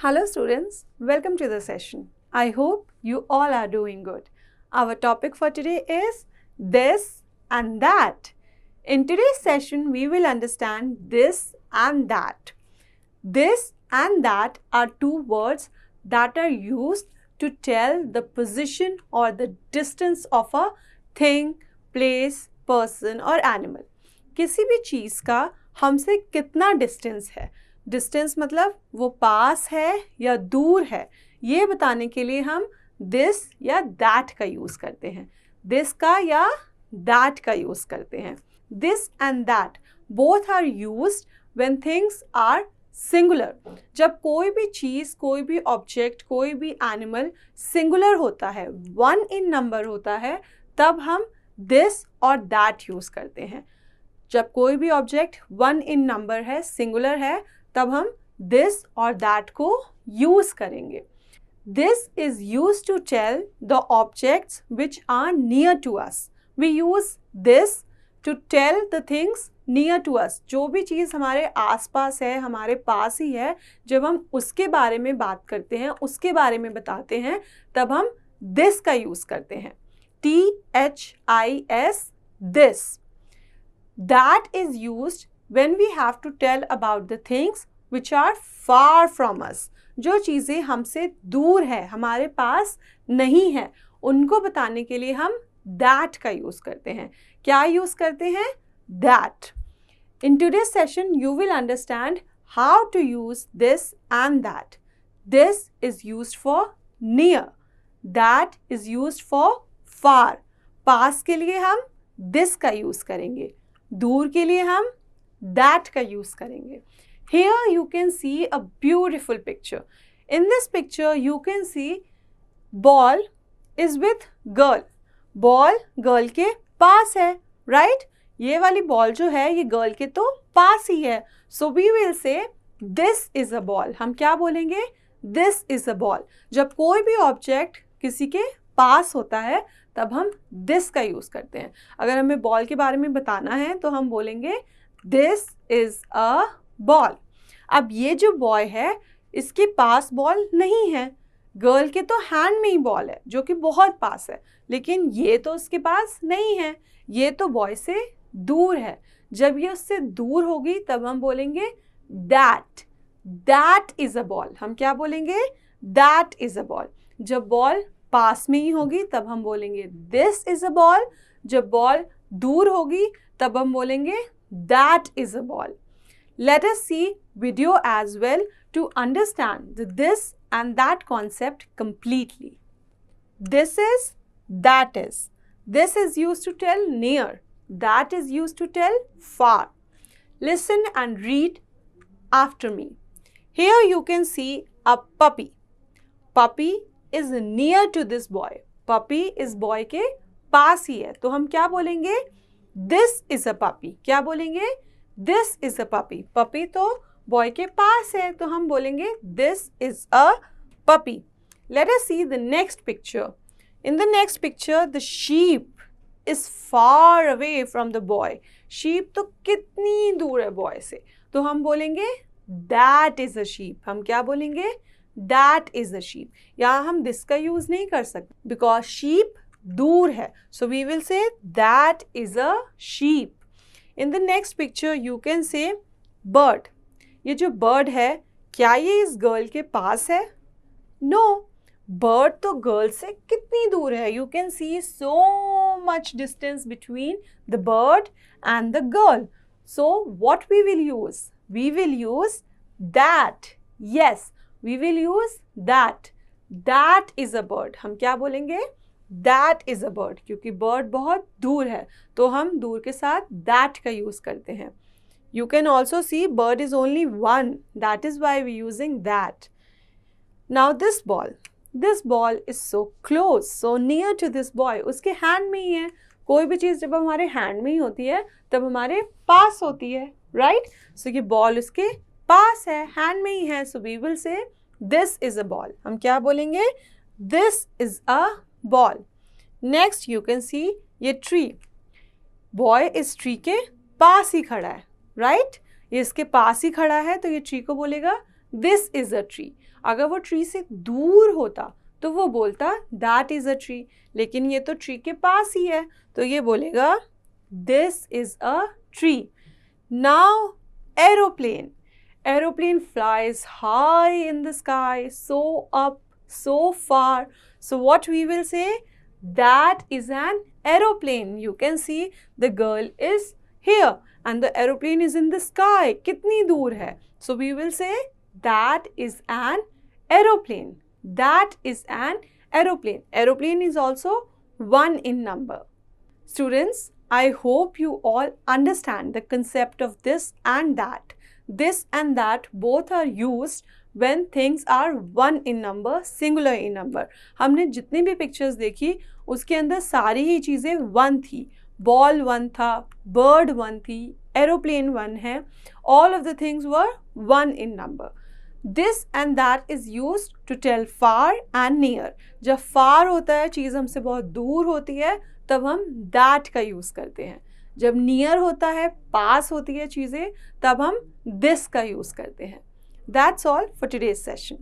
Hello students, welcome to the session. I hope you all are doing good. Our topic for today is this and that. In today's session, we will understand this and that. This and that are two words that are used to tell the position or the distance of a thing, place, person or animal. किसी भी चीज़ का हमसे कितना distance है. Distance मतलब वो पास है या दूर है, ये बताने के लिए हम दिस या दैट का यूज़ करते हैं. दिस का या दैट का यूज़ करते हैं. This and that both are used when things are singular. जब कोई भी चीज़, कोई भी ऑब्जेक्ट, कोई भी एनिमल सिंगुलर होता है, वन इन नंबर होता है, तब हम दिस और दैट यूज़ करते हैं. जब कोई भी ऑब्जेक्ट वन इन नंबर है, सिंगुलर है, तब हम दिस और दैट को यूज़ करेंगे. This is use to tell the objects which are near to us. We use this to tell the things near to us. जो भी चीज़ हमारे आसपास है, हमारे पास ही है, जब हम उसके बारे में बात करते हैं, उसके बारे में बताते हैं, तब हम दिस का यूज़ करते हैं. THIS, this. That is used when we have to tell about the things which are far from us. जो चीज़ें हमसे दूर है, हमारे पास नहीं है, उनको बताने के लिए हम that का यूज़ करते हैं. क्या यूज़ करते हैं? That. In today's session, you will understand how to use this and that. This is used for near. That is used for far. पास के लिए हम this का यूज़ करेंगे. दूर के लिए हम that का यूज़ करेंगे. Here you can see a beautiful picture. In this picture you can see ball is with girl. Ball girl के पास है, right? ये वाली ball जो है ये girl के तो पास ही है. So we will say this is a ball. हम क्या बोलेंगे? This is a ball. जब कोई भी object किसी के पास होता है तब हम this का यूज़ करते हैं. अगर हमें बॉल के बारे में बताना है तो हम बोलेंगे this is a ball. अब ये जो बॉय है इसके पास बॉल नहीं है. गर्ल के तो हैंड में ही बॉल है जो कि बहुत पास है, लेकिन ये तो उसके पास नहीं है, ये तो बॉय से दूर है. जब ये उससे दूर होगी तब हम बोलेंगे that is a ball. हम क्या बोलेंगे? that is a ball. जब बॉल पास में ही होगी तब हम बोलेंगे this is a ball. जब बॉल दूर होगी तब हम बोलेंगे that is a ball. Let us see video as well to understand the this and that concept completely. This is, that is. This is used to tell near. That is used to tell far. Listen and read after me. Here you can see a puppy. Puppy is near to this boy. Puppy is boy के पास ही है, तो हम क्या बोलेंगे? This is a puppy. क्या बोलेंगे? This is a puppy. Puppy तो boy के पास है, तो हम बोलेंगे this is a puppy. Let us see the next picture. In the next picture, the sheep is far away from the boy. Sheep तो कितनी दूर है boy से, तो हम बोलेंगे that is a sheep. हम क्या बोलेंगे? That is a sheep. यहाँ हम this का यूज़ नहीं कर सकते because sheep दूर है. So we will say that is a sheep. In the next picture you can say bird. ये जो bird है, क्या ये इस girl के पास है? No. Bird तो girl से कितनी दूर है? You can see so much distance between the bird and the girl. So what we will use? We will use that. Yes. We will use that. That is a bird. हम क्या बोलेंगे? That is a bird. क्योंकि bird बहुत दूर है, तो हम दूर के साथ that का यूज़ करते हैं. You can also see bird is only one. That is why we are using that. Now this ball. This ball is so close, so near to this boy. उसके hand में ही है. कोई भी चीज़ जब हमारे hand में ही होती है तब हमारे पास होती है, right? So ये ball उसके पास है, हैंड में ही है. So we will say this is a ball. हम क्या बोलेंगे? This is a ball. Next you can see ये ट्री. बॉय इस ट्री के पास ही खड़ा है, राइट? ये इसके पास ही खड़ा है, तो ये ट्री को बोलेगा दिस इज अ ट्री। अगर वो ट्री से दूर होता तो वो बोलता दैट इज अ ट्री, लेकिन ये तो ट्री के पास ही है तो ये बोलेगा this is a tree. Now aeroplane, aeroplane flies high in the sky, so up, so far. So what we will say? That is an aeroplane. You can see the girl is here and the aeroplane is in the sky. कितनी दूर है? So we will say that is an aeroplane. That is an aeroplane. Aeroplane is also 1 in number. Students, I hope you all understand the concept of this and that. This and that both are used when things are 1 in number, singular in number. हमने जितनी भी pictures देखी उसके अंदर सारी ही चीज़ें 1 थी। Ball 1 था, बर्ड 1 थी, एरोप्लेन 1 है, all of the things were 1 in number. This and that is used to tell far and near. जब far होता है, चीज़ हमसे बहुत दूर होती है, तब हम that का यूज़ करते हैं। जब नियर होता है, पास होती है चीज़ें, तब हम दिस का यूज़ करते हैं। That's all for today's session.